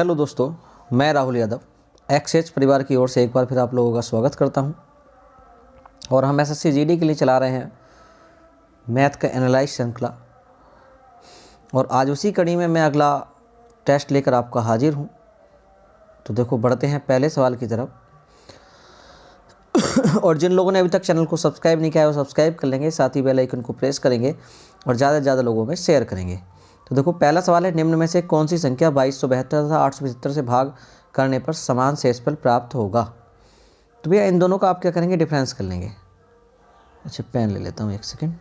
Hello दोस्तों, मैं राहुल यादव एक्सएच परिवार की ओर से एक बार फिर आप लोगों का स्वागत करता हूं। और हम एसएससी जीडी के लिए चला रहे हैं मैथ का एनालाइज श्रृंखला, और आज उसी कड़ी में मैं अगला टेस्ट लेकर आपका हाजिर हूं। तो देखो, बढ़ते हैं पहले सवाल की तरफ। और जिन लोगों ने अभी तक चैनल को सब्सक्राइब नहीं किया है वो सब्सक्राइब कर लेंगे, साथ ही बेल आइकन को प्रेस करेंगे और ज़्यादा से ज़्यादा लोगों में शेयर करेंगे। तो देखो, पहला सवाल है, निम्न में से कौन सी संख्या 2272 तथा 875 से भाग करने पर समान शेषफल प्राप्त होगा। तो भैया इन दोनों का आप क्या करेंगे, डिफरेंस कर लेंगे। अच्छा, पेन ले लेता हूँ, एक सेकेंड।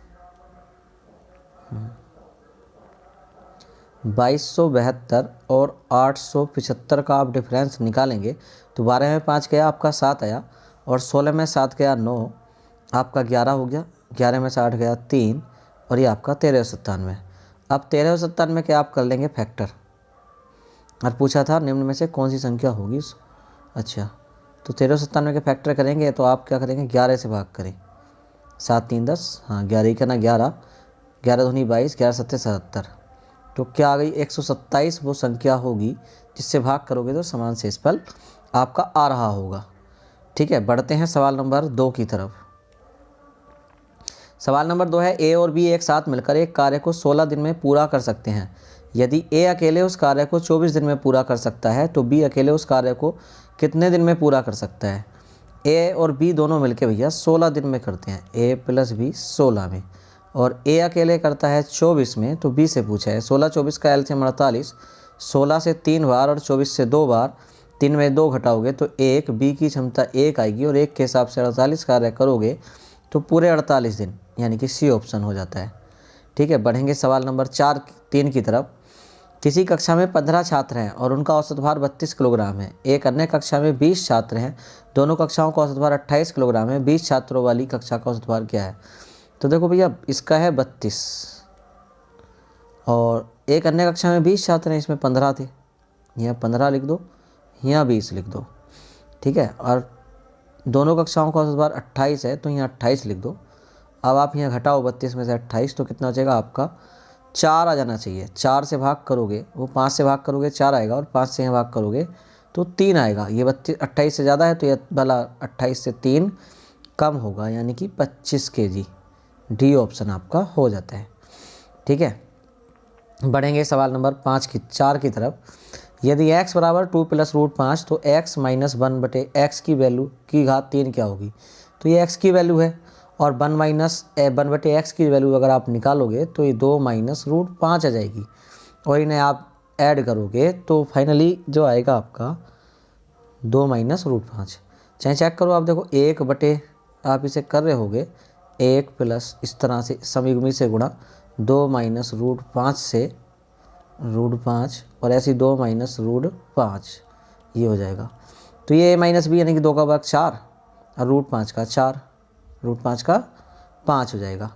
2272 और 875 का आप डिफरेंस निकालेंगे तो 12 में 5 गया आपका 7 आया, और 16 में 7 गया 9, आपका 11 हो गया। 11 में से 8 गया 3, और ये आपका 1397। अब 1397 के आप कर लेंगे फैक्टर, और पूछा था निम्न में से कौन सी संख्या होगी। अच्छा, तो 1397 के फैक्टर करेंगे तो आप क्या करेंगे, 11 से भाग करें। 7 3 10, हाँ 11 का ना 11, 11 दूनी 22, 11 7 77। तो क्या आ गई, 127 वो संख्या होगी जिससे भाग करोगे तो समान शेषफल आपका आ रहा होगा। ठीक है, बढ़ते हैं सवाल नंबर 2 की तरफ। सवाल नंबर 2 है, ए और बी एक साथ मिलकर एक कार्य को 16 दिन में पूरा कर सकते हैं। यदि ए अकेले उस कार्य को 24 दिन में पूरा कर सकता है तो बी अकेले उस कार्य को कितने दिन में पूरा कर सकता है। ए और बी दोनों मिलकर भैया 16 दिन में करते हैं, ए प्लस बी 16 में, और ए अकेले करता है 24 में। तो बी से पूछा है 16 24 का एलसीएम 48, 16 से 3 बार और 24 से 2 बार, 3 में 2 घटाओगे तो 1, बी की क्षमता 1 आएगी, और 1 के हिसाब से 48 कार्य करोगे तो पूरे 48 दिन, यानी कि सी ऑप्शन हो जाता है। ठीक है, बढ़ेंगे सवाल नंबर 3 की तरफ। किसी कक्षा में 15 छात्र हैं और उनका औसत भार 32 किलोग्राम है। एक अन्य कक्षा में 20 छात्र हैं, दोनों कक्षाओं का औसत भार 28 किलोग्राम है। 20 छात्रों वाली कक्षा का औसत भार क्या है। तो देखो भैया, इसका है 32, और एक अन्य कक्षा में 20 छात्र हैं, इसमें 15 थे, यहाँ 15 लिख दो, यहाँ 20 लिख दो। ठीक है, और दोनों कक्षाओं का औसत भार 28 है तो यहाँ 28 लिख दो। अब आप यहाँ घटाओ 32 में से 28, तो कितना बचेगा आपका, 4 आ जाना चाहिए। 4 से भाग करोगे, वो 5 से भाग करोगे 4 आएगा, और 5 से यहाँ भाग करोगे तो 3 आएगा। ये 28 से ज़्यादा है तो ये भला 28 से 3 कम होगा, यानी कि 25 kg। डी ऑप्शन आपका हो जाता है। ठीक है, बढ़ेंगे सवाल नंबर 4 की तरफ। यदि x बराबर 2 + √5 तो x - 1 बटे x की वैल्यू की घात 3 क्या होगी। तो ये x की वैल्यू है, और 1 बटे x की वैल्यू अगर आप निकालोगे तो ये 2 - √5 आ जाएगी, और इन्हें आप ऐड करोगे तो फाइनली जो आएगा आपका 2 - √5। चाहे चेक करो आप, देखो 1 बटे आप इसे कर रहे होगे 1 प्लस इस तरह से समीकरण से गुणा 2 - √5 से √5, और ऐसी 2 - √5, ये हो जाएगा। तो ये माइनस बी, यानी कि 2 का वर्ग 4 और √5 का 4, √5 का 5 हो जाएगा।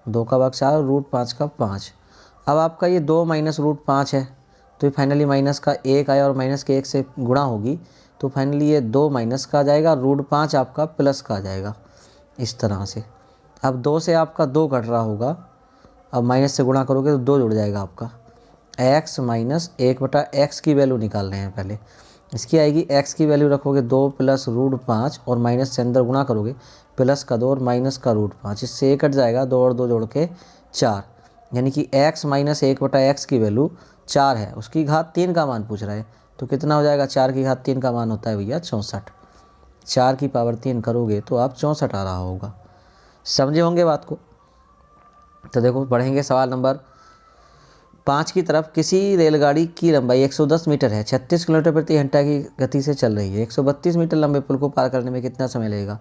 2 का वर्ग 4 और √5 का 5। अब आपका ये 2 - √5 है, तो ये फाइनली माइनस का 1 आया, और माइनस के 1 से गुणा होगी तो फाइनली ये 2 माइनस का आ जाएगा, √5 आपका प्लस का आ जाएगा, इस तरह से। अब 2 से आपका 2 कट रहा होगा, अब माइनस से गुणा करोगे तो 2 जुड़ जाएगा आपका। x - 1 बटा x की वैल्यू निकाल रहे हैं पहले। इसकी आएगी, x की वैल्यू रखोगे 2 + √5, और माइनस से अंदर गुणा करोगे, प्लस का 2 और माइनस का √5, इससे 1 कट जाएगा, 2 और 2 जोड़ के 4, यानी कि x - 1 बटा x की वैल्यू 4 है, उसकी घात 3 का मान पूछ रहा है। तो कितना हो जाएगा, 4 की घात 3 का मान होता है भैया 64। 4 की पावर 3 करोगे तो आप 64 आ रहा होगा। समझे होंगे बात को। तो देखो, बढ़ेंगे सवाल नंबर 5 की तरफ। किसी रेलगाड़ी की लंबाई 110 मीटर है, 36 किलोमीटर प्रति घंटा की गति से चल रही है। 132 मीटर लंबे पुल को पार करने में कितना समय लगेगा।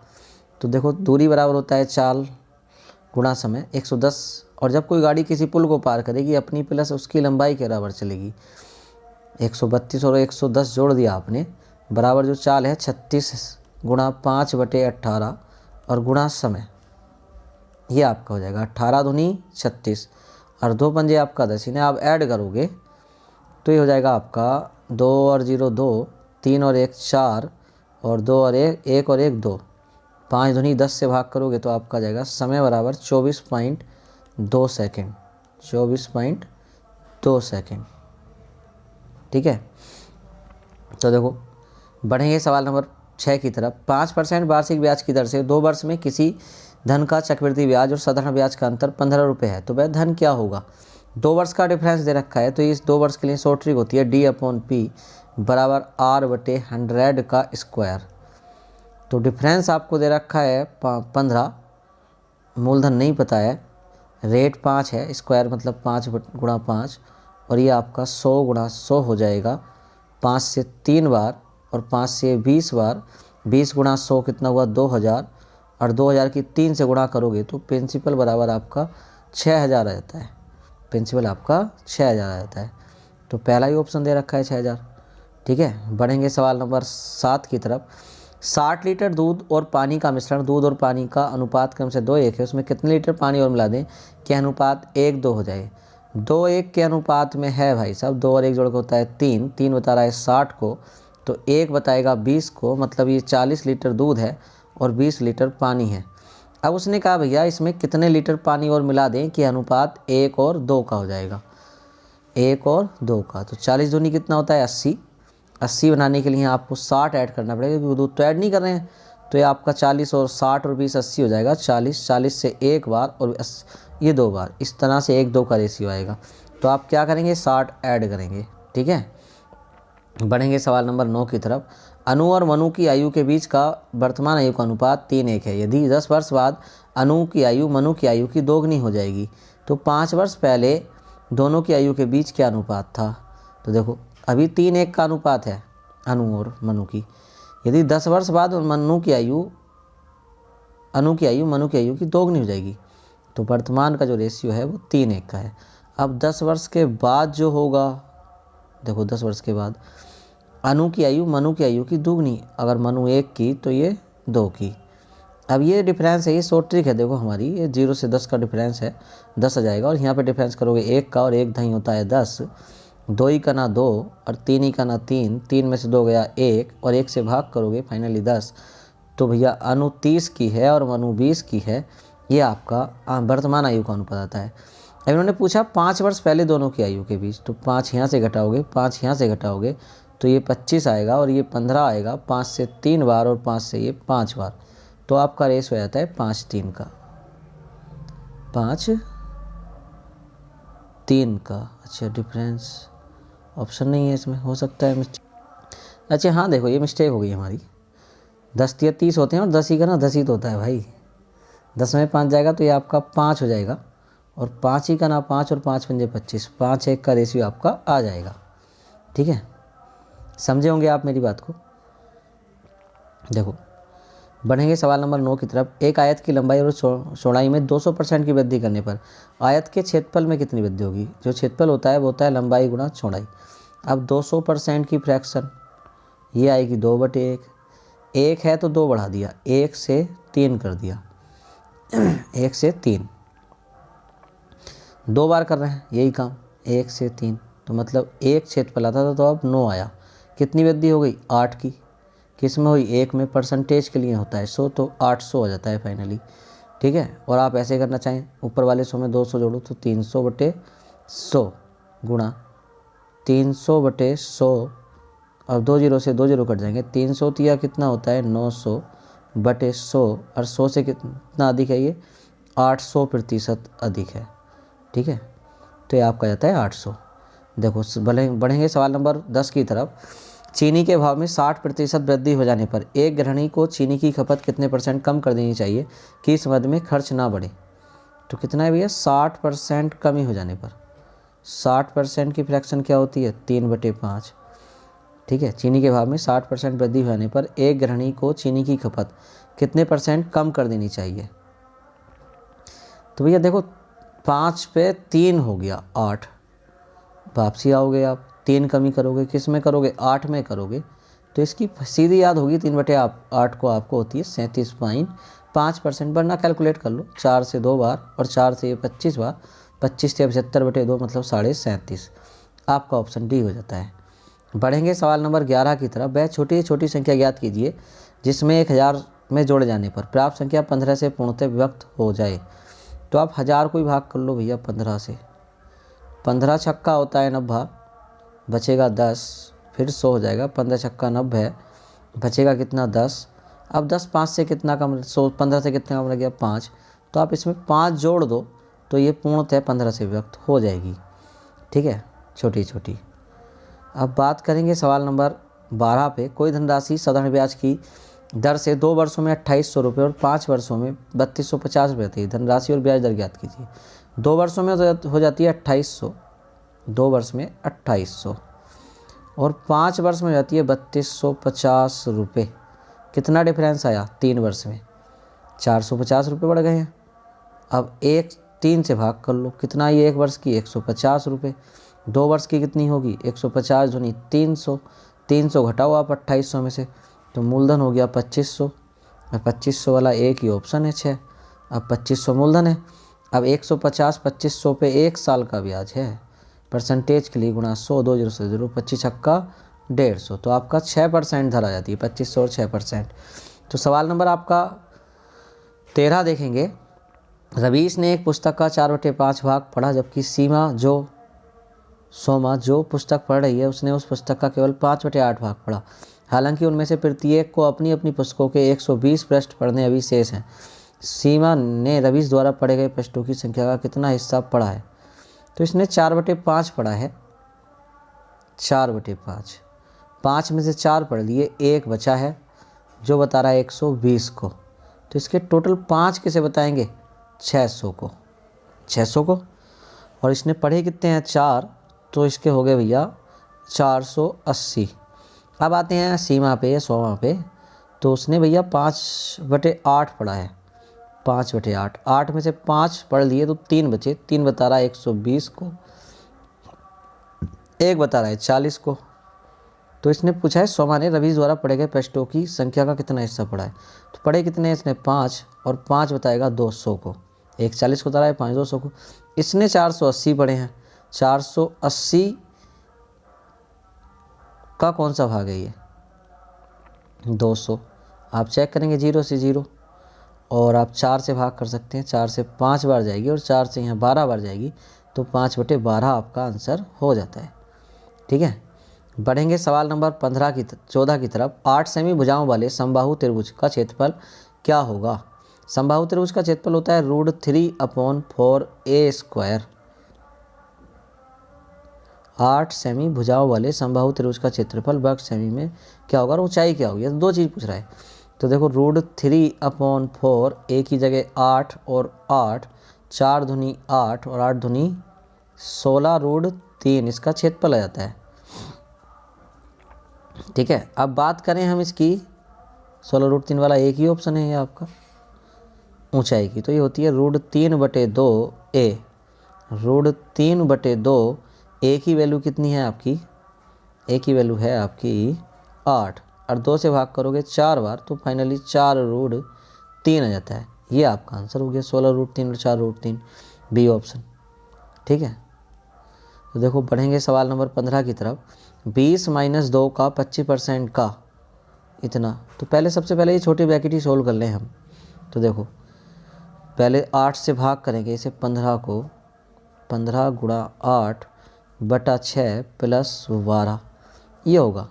तो देखो, दूरी बराबर होता है चाल गुणा समय 110, और जब कोई गाड़ी किसी पुल को पार करेगी अपनी प्लस उसकी लंबाई के बराबर चलेगी। 132 और 110 जोड़ दिया आपने, बराबर जो चाल है 36 गुणा 5 बटे 18 और गुणा समय, ये आपका हो जाएगा 18 दूनी 36, और 2 पंजे आपका 10, इन्हें आप ऐड करोगे तो ये हो जाएगा आपका 2 और 0 2, 3 और 1 4, और 2 और 1 और 1 2, 5 दूनी 10 से भाग करोगे तो आपका जाएगा समय बराबर 24.2 सेकेंड। 24.2 सेकेंड। ठीक है, तो देखो बढ़ेंगे सवाल नंबर 6 की तरफ। 5% वार्षिक ब्याज की दर से 2 वर्ष में किसी धन का चक्रवृद्धि ब्याज और साधारण ब्याज का अंतर 15 रुपये है, तो वह धन क्या होगा। 2 वर्ष का डिफरेंस दे रखा है, तो इस 2 वर्ष के लिए शॉर्ट ट्रिक होती है D/P बराबर R/100 का स्क्वायर। तो डिफरेंस आपको दे रखा है 15, मूलधन नहीं पता है, रेट 5 है, स्क्वायर मतलब 5 गुणा 5, और ये आपका 100 गुणा 100 हो जाएगा 5 से 3 बार और 5 से 20 बार। 20 गुणा 100 कितना हुआ 2000, और 2000 की 3 से गुणा करोगे तो प्रिंसिपल बराबर आपका 6000 आ जाता है। प्रिंसिपल आपका 6000 आ जाता है। तो पहला ही ऑप्शन दे रखा है 6000। ठीक है, बढ़ेंगे सवाल नंबर 7 की तरफ। 60 लीटर दूध और पानी का मिश्रण, दूध और पानी का अनुपात क्रम से 2:1 है, उसमें कितने लीटर पानी और मिला दें कि अनुपात 1:2 हो जाए। 2:1 के अनुपात में है भाई साहब, 2 और 1 जोड़ के होता है 3, 3 बता रहा है 60 को, तो 1 बताएगा 20 को, मतलब ये 40 लीटर दूध है और 20 लीटर पानी है। अब उसने कहा भैया इसमें कितने लीटर पानी और मिला दें कि अनुपात 1 और 2 का हो जाएगा, 1 और 2 का। तो 40 दूनी कितना होता है 80। 80 बनाने के लिए आपको 60 ऐड करना पड़ेगा, क्योंकि दूध तो ऐड नहीं कर रहे हैं। तो ये आपका 40 और 60 और 20 80 हो जाएगा 40। 40 से 1 बार और ये 2 बार, इस तरह से 1:2 का रेशियो आएगा। तो आप क्या करेंगे 60 ऐड करेंगे। ठीक है, बढ़ेंगे सवाल नंबर 9 की तरफ। अनु और मनु की आयु के बीच का वर्तमान आयु का अनुपात 3:1 है। यदि 10 वर्ष बाद अनु की आयु मनु की आयु की दोगुनी हो जाएगी, तो 5 वर्ष पहले दोनों की आयु के बीच क्या अनुपात था। तो देखो अभी 3:1 का अनुपात है अनु और मनु की। यदि 10 वर्ष बाद अनु की आयु मनु की आयु की दोगुनी हो जाएगी, तो वर्तमान का जो रेशियो है वो 3:1 का है। अब 10 वर्ष के बाद जो होगा, देखो 10 वर्ष के बाद अनु की आयु मनु की आयु की दोगुनी, अगर मनु 1 की तो ये 2 की। अब ये डिफरेंस है, ये शॉर्ट ट्रिक है। देखो हमारी ये 0 से 10 का डिफरेंस है, 10 आ जाएगा, और यहाँ पे डिफरेंस करोगे 1 का, और 1 दही होता है 10, 2 ही का ना 2 और 3 ही का ना 3, 3 में से 2 गया 1, और 1 से भाग करोगे फाइनली 10। तो भैया अनु 30 की है और मनु 20 की है। ये आपका वर्तमान आयु का अनुपात आता है। अब इन्होंने पूछा 5 वर्ष पहले दोनों की आयु के बीच, तो 5 यहाँ से घटाओगे, 5 यहाँ से घटाओगे, तो ये 25 आएगा और ये 15 आएगा। 5 से 3 बार और 5 से ये 5 बार, तो आपका रेस हो जाता है 5:3 का, 5:3 का। अच्छा डिफरेंस ऑप्शन नहीं है इसमें, हो सकता है मिस्टेक। अच्छा हाँ देखो ये मिस्टेक हो गई हमारी। 10 या 30 होते हैं और 10 ही का ना 10 ही तो होता है भाई। 10 में 5 जाएगा तो ये आपका 5 हो जाएगा, और 5 ही का ना 5 और 5 पंजे 25, 5:1 का रेशियो आपका आ जाएगा। ठीक है, समझे होंगे आप मेरी बात को। देखो बढ़ेंगे सवाल नंबर 9 की तरफ। एक आयत की लंबाई और चौड़ाई में 200% की वृद्धि करने पर आयत के क्षेत्रफल में कितनी वृद्धि होगी। जो क्षेत्रफल होता है वो होता है लंबाई गुणा चौड़ाई। अब 200% की फ्रैक्शन ये आएगी 2/1। 1 है तो 2 बढ़ा दिया, 1 से 3 कर दिया, 1 से 3, 2 बार कर रहे हैं यही काम, 1 से 3, तो मतलब 1 क्षेत्रफल आता था तो अब 9 आया। कितनी वृद्धि हो गई 8 की। किस में हुई 1 में, परसेंटेज के लिए होता है 100, तो 800 हो जाता है फाइनली। ठीक है, और आप ऐसे करना चाहें ऊपर वाले 100 में 200 जोड़ो तो 300/100 गुणा 300/100, और 2 जीरो से 2 जीरो कट जाएंगे। 300 तिया कितना होता है 900/100, और 100 से कितना अधिक है ये 800% अधिक है। ठीक है, तो ये आपका जाता है 800। देखो बढ़ेंगे सवाल नंबर 10 की तरफ। चीनी के भाव में 60% वृद्धि हो जाने पर एक गृहिणी को चीनी की खपत कितने % कम कर देनी चाहिए कि इस मद में खर्च ना बढ़े। तो कितना है भैया 60% कमी हो जाने पर। 60% की फ्रैक्शन क्या होती है 3/5। ठीक है, चीनी के भाव में 60% वृद्धि हो जाने पर एक गृहिणी को चीनी की खपत कितने % कम कर देनी चाहिए। तो भैया देखो 5 पे 3 हो गया 8, वापसी आओगे आप 3 कमी करोगे, किस में करोगे 8 में करोगे, तो इसकी सीधी याद होगी 3/8 को आपको होती है 37.5%। वरना कैलकुलेट कर लो, 4 से 2 बार और 4 से 25 बार, 25 से 75/2 मतलब 37.5। आपका ऑप्शन डी हो जाता है। बढ़ेंगे सवाल नंबर 11 की तरफ। वह छोटी छोटी संख्या ज्ञात कीजिए जिसमें 1000 में जोड़े जाने पर प्राप्त संख्या 15 से पूर्णतः विभक्त हो जाए। तो आप 1000 को ही भाग कर लो भैया 15 से। 15 छक्का होता है 90, बचेगा 10, फिर 100 हो जाएगा, 15 छक्का 90 है, बचेगा कितना 10। अब 10 5 से कितना कम, 100 15 से कितना कम रह गया 5, तो आप इसमें 5 जोड़ दो तो ये पूर्णतः 15 से विभक्त हो जाएगी। ठीक है, छोटी छोटी। अब बात करेंगे सवाल नंबर 12 पे। कोई धनराशि साधारण ब्याज की दर से 2 वर्षों में 2800 रुपये और 5 वर्षों में 3250 रुपये थी। धनराशि और ब्याज दर ज्ञात कीजिए। 2 वर्षों में हो जाती है 2800, 2 वर्ष में 2800, और 5 वर्ष में हो जाती है 3250 रुपये। कितना डिफरेंस आया 3 वर्ष में? 450 रुपये बढ़ गए हैं। अब 3 से भाग कर लो, कितना आई 1 वर्ष की? 150 रुपये। 2 वर्ष की कितनी होगी? 150 दूनी 300, 300 घटाओ आप 2800 में से, तो मूलधन हो गया 2500। 2500 वाला एक ही ऑप्शन है 6। अब 2500 मूलधन है। अब 150 2500 पे 1 साल का ब्याज है, परसेंटेज के लिए गुणा 100, 2 0 से 0, 25 छक्का 150, तो आपका 6% धरा जाती है, 2500 और 6%। तो सवाल नंबर आपका 13 देखेंगे। रवीश ने एक पुस्तक का 4/5 भाग पढ़ा, जबकि सोमा जो पुस्तक पढ़ रही है उसने उस पुस्तक का केवल 5/8 भाग पढ़ा। हालांकि उनमें से प्रत्येक को अपनी अपनी पुस्तकों के 120 पृष्ठ पढ़ने अभी शेष हैं। सीमा ने रवीश द्वारा पढ़े गए पृष्ठों की संख्या का कितना हिस्सा पढ़ा है? तो इसने 4/5 पढ़ा है, 4/5, 5 में से 4 पढ़ लिए, 1 बचा है जो बता रहा है 120 को। तो इसके टोटल 5 किसे बताएंगे? 600 को, 600 को। और इसने पढ़े कितने हैं? 4, तो इसके हो गए भैया 480। अब आते हैं सीमा पे, सोमा पे। तो उसने भैया 5/8 पढ़ा है, 5/8, 8 में से 5 पढ़ लिए तो 3 बचे, 3 बता रहा है 120 को, 1 बता रहा है 40 को। तो इसने पूछा है सोमा ने रवीश द्वारा पढ़े गए पृष्ठों की संख्या का कितना हिस्सा पढ़ा है। तो पढ़े कितने? इसने 5, और 5 बताएगा 200 को, 1 40 को बता रहा है, 5 200 को। इसने 480 पढ़े हैं, 480 का कौन सा भाग है ये? 200। आप चेक करेंगे 0 से 0, और आप 4 से भाग कर सकते हैं, 4 से 5 बार जाएगी और 4 से यहाँ 12 बार जाएगी, तो 5/12 आपका आंसर हो जाता है। ठीक है, बढ़ेंगे सवाल नंबर 14 की तरफ। 8 सेमी भुजाओं वाले समबाहु त्रिभुज का क्षेत्रफल क्या होगा? समबाहु त्रिभुज का क्षेत्रफल होता है √3/4a²। 8 सेमी भुजाओं वाले समबाहु त्रिभुज का क्षेत्रफल वर्ग सेमी में क्या होगा और ऊंचाई क्या होगी? तो 2 चीज़ पूछ रहा है। तो देखो √3/4, a की जगह 8 और 8, 4 दूनी 8 और 8 दूनी 16 √3 इसका क्षेत्रफल आ जाता है। ठीक है, अब बात करें हम इसकी 16 √3 वाला एक ही ऑप्शन है ये आपका ऊंचाई की, तो ये होती है √3/2a। √3/2 a की वैल्यू कितनी है आपकी? a की वैल्यू है आपकी 8, और 2 से भाग करोगे 4 बार तो फाइनली 4√3 आ जाता है। ये आपका आंसर हो गया 16√3 और 4√3, बी ऑप्शन। ठीक है, तो देखो बढ़ेंगे सवाल नंबर 15 की तरफ। 20 - 2 का 25% का इतना। तो पहले सबसे पहले ये छोटी ब्रैकेट ही सोल्व कर लें हम। तो देखो पहले 8 से भाग करेंगे इसे 15 को, 15 × 8/6 + 12, ये होगा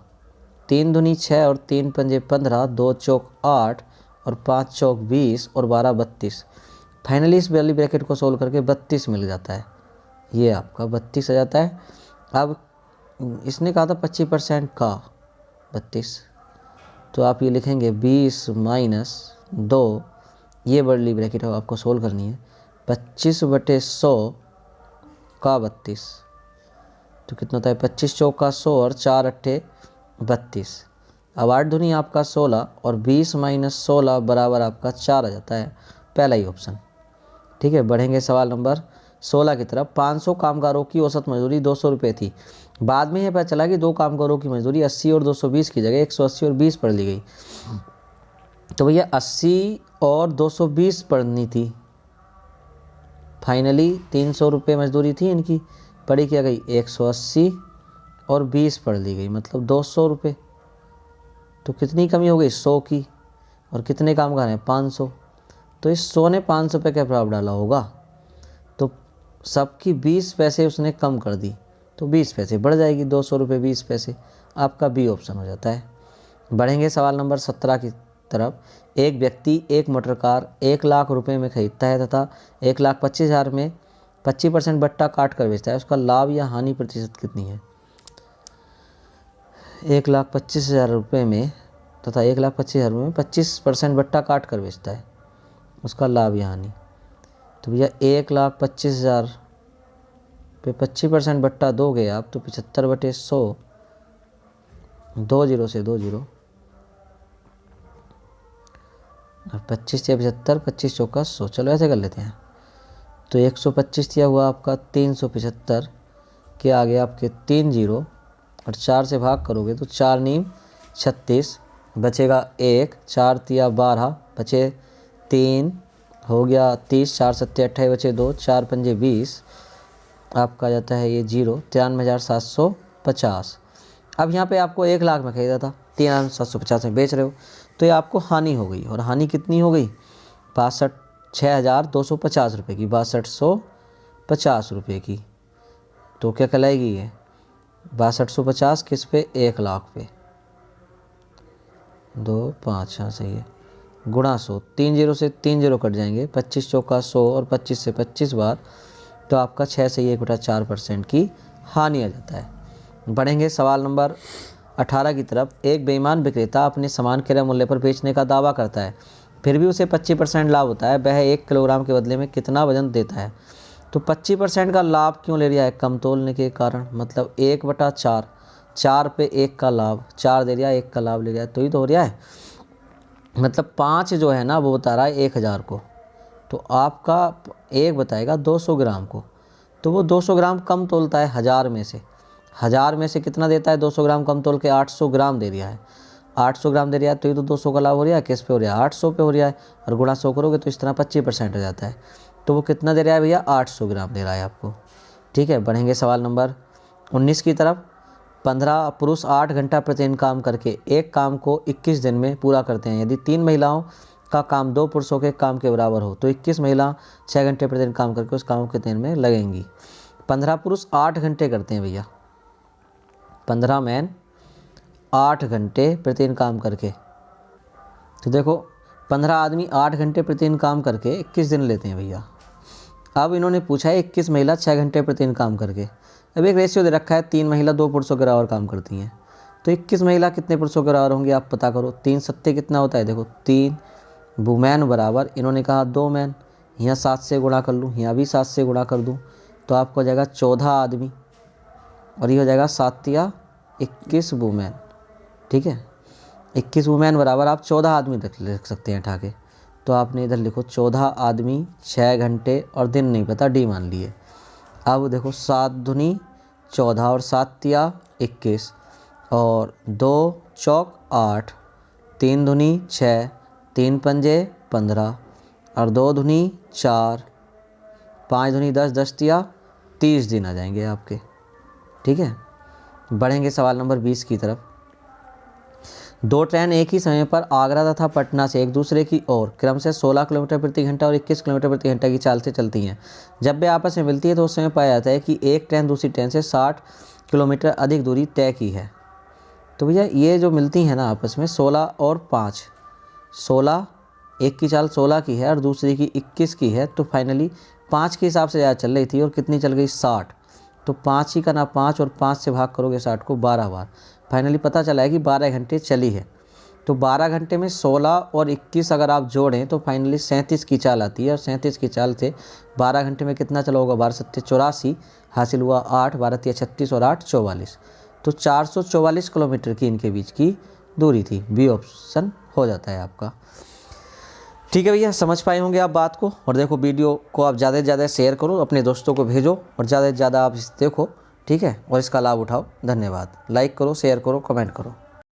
3 दूनी 6 और 3 पंजे 15, 2 चौक 8 और 5 चौक 20 और 12 32। फाइनली इस वाली ब्रैकेट को सोल्व करके 32 मिल जाता है, ये आपका 32 आ जाता है। अब इसने कहा था 25% का 32, तो आप ये लिखेंगे 20 - 2, ये बड़ी ब्रैकेट है आपको सोल्व करनी है, 25/100 का 32, तो कितना होता है 25 चौक का 100 और 4 अट्ठे 32। अब 8 दूनी आपका 16 और 20 - 16 बराबर आपका 4 आ जाता है, पहला ही ऑप्शन। ठीक है, बढ़ेंगे सवाल नंबर 16 की तरफ। 500 कामगारों की औसत मजदूरी 200 रुपये थी। बाद में यह पता चला कि 2 कामगारों की मजदूरी 80 और 220 की जगह 180 और 20 पढ़ ली गई। तो भैया 80 और 220 पढ़नी थी। फाइनली 300 रुपये मजदूरी थी इनकी, पढ़ी क्या गई 180 और 20 पढ़ ली गई, मतलब 200 रुपये। तो कितनी कमी हो गई 100 की, और कितने कामगार हैं 500। तो इस 100 ने 500 रुपये का प्रभाव डाला होगा, तो सबकी 20 पैसे उसने कम कर दी, तो 20 पैसे बढ़ जाएगी, 200 रुपये 20 पैसे। आपका बी ऑप्शन हो जाता है। बढ़ेंगे सवाल नंबर 17 की तरफ। एक व्यक्ति एक मोटर कार 1 लाख रुपए में खरीदता है तथा 1,25,000 में 25% बट्टा काट कर बेचता है। उसका लाभ या हानि प्रतिशत कितनी है? 1,25,000 रुपये में तथा 1,25,000 में 25% बट्टा काट कर बेचता है, उसका लाभ या हानि। तो भैया 1,25,000 पे 25% बट्टा दोगे आप तो 75/100, 20 से 20 और 25 या 75, 25 चौका 100। चलो ऐसे कर लेते हैं। तो 125 दिया हुआ आपका 375 के आगे आपके 3 0 और 4 से भाग करोगे तो 4 नीम 36 बचेगा 1, 4 तिया 12 बचे 3 हो गया 30, 4 सत्ते 28 बचे 2, 4 पंजे 20, आपका जाता है ये 0, 93,750। अब यहाँ पे आपको 1 लाख में खरीदा था, 3,750 में बेच रहे हो, तो ये आपको हानि हो गई। और हानि कितनी हो गई? 6,250 रुपये की, 6,250 रुपये की। तो क्या कहलाएगी ये? 6,250 किस पे? 1 लाख पे। 2 5, हाँ सही है, गुणा 100, 3 0 से 3 0 कट जाएंगे, 25 चौका 100 और 25 से 25 बार, तो आपका 6 से 1 बटा 4% की हानि आ जाता है। बढ़ेंगे सवाल नंबर 18 की तरफ। एक बेईमान विक्रेता अपने सामान क्रय मूल्य पर बेचने का दावा करता है, फिर भी उसे 25% लाभ होता है। वह 1 किलोग्राम के बदले में कितना वजन देता है? तो 25% का लाभ क्यों ले रहा है? कम तोलने के कारण, मतलब 1/4, 4 पे 1 का लाभ, 4 दे रहा है, 1 का लाभ ले रहा है, तो ही तो हो रहा है। मतलब 5 जो है ना वो बता रहा है 1,000 को, तो आपका 1 बताएगा 200 ग्राम को, तो वो 200 ग्राम कम तोलता है 1000 में से। 1000 में से कितना देता है? 200 ग्राम कम तोल के 800 ग्राम दे रहा है। 800 ग्राम दे रहा है तो ये तो 200 का लाभ हो रहा है। किस पे हो रहा है? 800 पे हो रहा है। और गुणा 100 करोगे तो इस तरह 25% हो जाता है। तो वो कितना दे रहा है भैया? 800 ग्राम दे रहा है आपको। ठीक है, बढ़ेंगे सवाल नंबर 19 की तरफ। 15 पुरुष 8 घंटा प्रतिदिन काम करके एक काम को 21 दिन में पूरा करते हैं। यदि 3 महिलाओं का काम 2 पुरुषों के काम के बराबर हो तो 21 महिला 6 घंटे प्रतिदिन काम करके उस काम के दिन में लगेंगी। 15 पुरुष 8 घंटे करते हैं भैया, 15 मैन 8 घंटे प्रतिदिन काम करके, तो देखो 15 आदमी 8 घंटे प्रतिदिन काम करके 21 दिन लेते हैं भैया। अब इन्होंने पूछा है 21 महिला 6 घंटे प्रतिदिन काम करके। अब एक रेशियो दे रखा है 3 महिला 2 पुरुषों के बराबर काम करती हैं, तो 21 महिला कितने पुरुषों के बराबर होंगे आप पता करो। 3 सत्ते कितना होता है? देखो 3 वुमेन बराबर, इन्होंने कहा 2 मैन, यहाँ 7 से गुणा कर लूँ, यहाँ भी 7 से गुणा कर दूँ, तो आपको हो जाएगा 14 आदमी, और ये हो जाएगा 7 या 21 वुमेन। ठीक है, 21 वुमेन बराबर आप 14 आदमी लिख सकते हैं उठा के। तो आपने इधर लिखो 14 आदमी 6 घंटे और दिन नहीं पता, डी मान लिए। अब देखो 7 दूनी 14 और 7 या 21 और 2 चौक 8, 3 दूनी 6, 3 पंजे 15 और 2 दूनी 4, 5 दूनी 10, 10 या 30 दिन आ जाएंगे आपके। ठीक है, बढ़ेंगे सवाल नंबर 20 की तरफ। 2 ट्रेन एक ही समय पर आगरा तथा पटना से एक दूसरे की ओर क्रम से 16 किलोमीटर प्रति घंटा और 21 किलोमीटर प्रति घंटा की चाल से चलती हैं। जब वे आपस में मिलती है तो उस समय पाया जाता है कि एक ट्रेन दूसरी ट्रेन से 60 किलोमीटर अधिक दूरी तय की है। तो भैया ये जो मिलती हैं ना आपस में 16 और 5, 16 एक की चाल 16 की है और दूसरी की 21 की है, तो फाइनली 5 के हिसाब से ज़्यादा चल रही थी और कितनी चल गई? 60। तो 5 ही का ना 5 और 5 से भाग करोगे 60 को 12 बार, फाइनली पता चला है कि 12 घंटे चली है। तो 12 घंटे में 16 और 21 अगर आप जोड़ें तो फाइनली 37 की चाल आती है, और 37 की चाल से 12 घंटे में कितना चला होगा? 12 सत्ते 84 हासिल हुआ 8, 12 तिया 36 और 8 44, तो 444 किलोमीटर की इनके बीच की दूरी थी। बी ऑप्शन हो जाता है आपका। ठीक है भैया, समझ पाए होंगे आप बात को। और देखो वीडियो को आप ज़्यादा से ज़्यादा शेयर करो, अपने दोस्तों को भेजो और ज़्यादा से ज़्यादा आप इसे देखो। ठीक है, और इसका लाभ उठाओ। धन्यवाद। लाइक करो, शेयर करो, कमेंट करो।